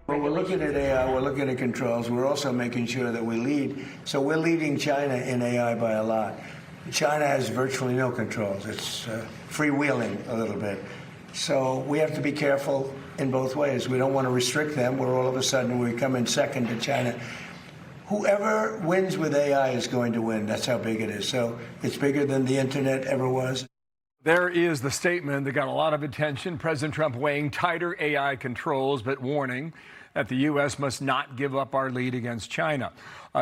Well, we're looking at AI, we're looking at controls, we're also making sure that we lead. So we're leading China in AI by a lot. China has virtually no controls. It's freewheeling a little bit. So we have to be careful in both ways. We don't want to restrict them, where all of a sudden we come in second to China. Whoever wins with AI is going to win. That's how big it is. So it's bigger than the internet ever was. There is the statement that got a lot of attention. President Trump weighing tighter AI controls, but warning that the U.S. must not give up our lead against China.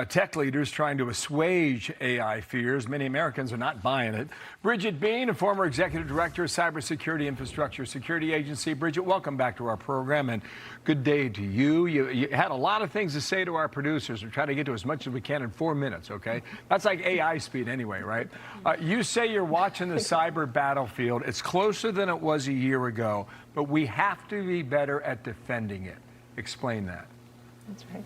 Tech leaders trying to assuage AI fears. Many Americans are not buying it. Bridget Bean, a former executive director of Cybersecurity Infrastructure Security Agency. Bridget, welcome back to our program, and good day to you. You had a lot of things to say to our producers. We're trying to get to as much as we can in 4 minutes, okay? That's like AI speed anyway, right? You say you're watching the cyber battlefield. It's closer than it was a year ago, but we have to be better at defending it. Explain that. That's right.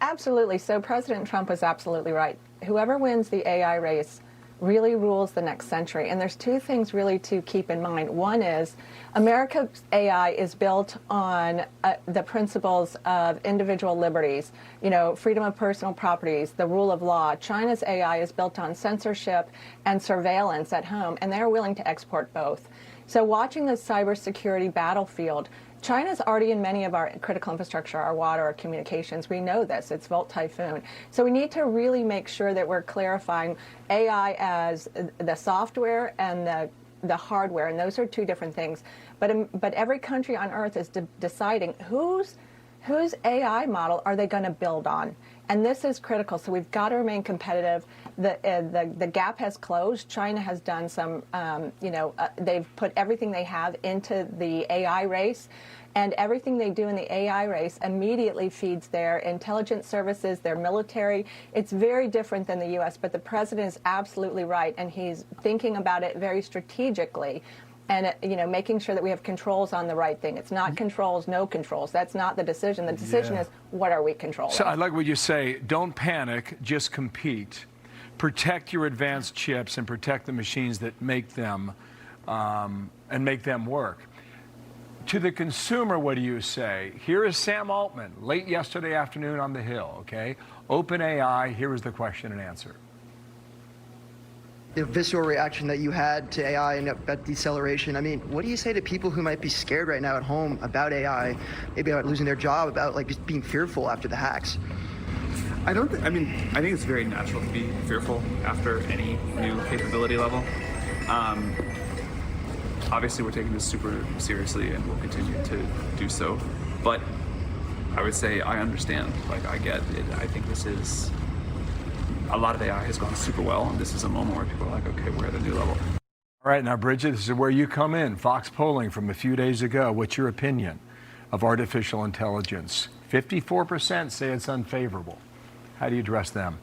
Absolutely. So President Trump was absolutely right. Whoever wins the AI race really rules the next century. And there's two things really to keep in mind. One is America's AI is built on the principles of individual liberties, you know, freedom of personal properties, the rule of law. China's AI is built on censorship and surveillance at home, and they're willing to export both. So watching the cybersecurity battlefield, China's already in many of our critical infrastructure, our water, our communications. We know this. It's Volt Typhoon. So we need to really make sure that we're clarifying AI as the software and the hardware, and those are two different things. But every country on Earth is deciding whose AI model are they going to build on. And this is critical. So we've got to remain competitive. The gap has closed. China has done some, they've put everything they have into the AI race. And everything they do in the AI race immediately feeds their intelligence services, their military. It's very different than the U.S., but the president is absolutely right, and he's thinking about it very strategically. And, making sure that we have controls on the right thing. It's not controls, no controls. That's not the decision. The decision is, what are we controlling? So I like what you say. Don't panic, just compete. Protect your advanced chips and protect the machines that make them and make them work. To the consumer, what do you say? Here is Sam Altman, late yesterday afternoon on the Hill, okay? OpenAI, here is the question and answer. The visceral reaction that you had to AI and about deceleration, I mean, what do you say to people who might be scared right now at home about AI, maybe about losing their job, about like just being fearful after the hacks? I think it's very natural to be fearful after any new capability level. Obviously, we're taking this super seriously and we'll continue to do so. But I would say I understand, like I get it. I think this is, a lot of AI has gone super well, and this is a moment where people are like, okay, we're at a new level. All right, now, Bridget, this is where you come in. Fox polling from a few days ago. What's your opinion of artificial intelligence? 54% say it's unfavorable. How do you address them?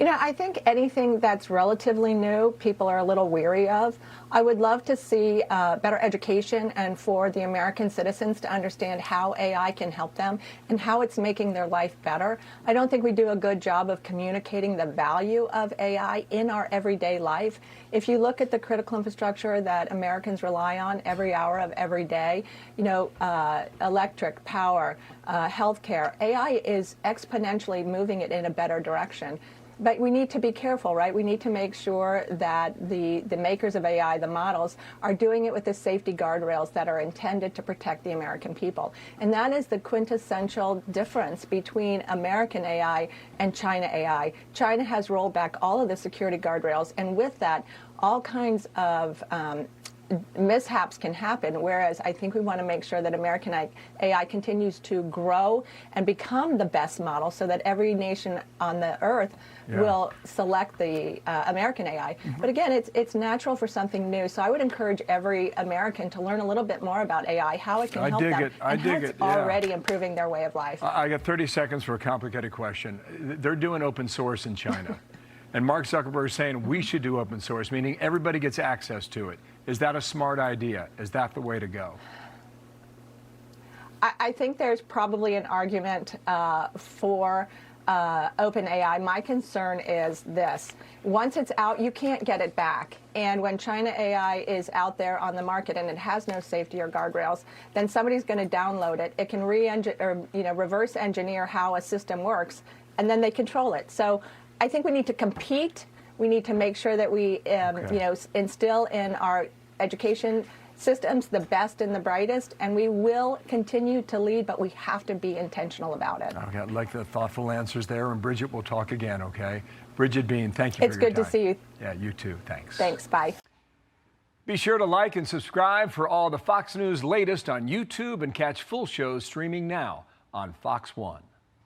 I think anything that's relatively new, people are a little weary of. I would love to see better education and for the American citizens to understand how AI can help them and how it's making their life better. I don't think we do a good job of communicating the value of AI in our everyday life. If you look at the critical infrastructure that Americans rely on every hour of every day, electric, power, healthcare, AI is exponentially moving it in a better direction. But we need to be careful, right? We need to make sure that the makers of AI, the models, are doing it with the safety guardrails that are intended to protect the American people. And that is the quintessential difference between American AI and China AI. China has rolled back all of the security guardrails, and with that, all kinds of mishaps can happen, whereas I think we want to make sure that American AI continues to grow and become the best model so that every nation on the earth will select the American AI. But again, it's natural for something new. So I would encourage every American to learn a little bit more about AI, how it can help them, and how it's already improving their way of life. I got 30 seconds for a complicated question. They're doing open source in China. And Mark Zuckerberg is saying we should do open source, meaning everybody gets access to it. Is that a smart idea? Is that the way to go? I think there's probably an argument for OpenAI, my concern is this. Once it's out, you can't get it back. And when China AI is out there on the market and it has no safety or guardrails, then somebody's going to download it. It can reverse engineer how a system works, and then they control it. So I think we need to compete. We need to make sure that we instill in our education systems the best and the brightest, and we will continue to lead, but we have to be intentional about it. Okay, I like the thoughtful answers there. And Bridget, we'll talk again, okay? Bridget Bean, thank you It's for your good time. to see you. Yeah, you too. Thanks. Thanks. Bye. Be sure to like and subscribe for all the Fox News latest on YouTube and catch full shows streaming now on Fox One.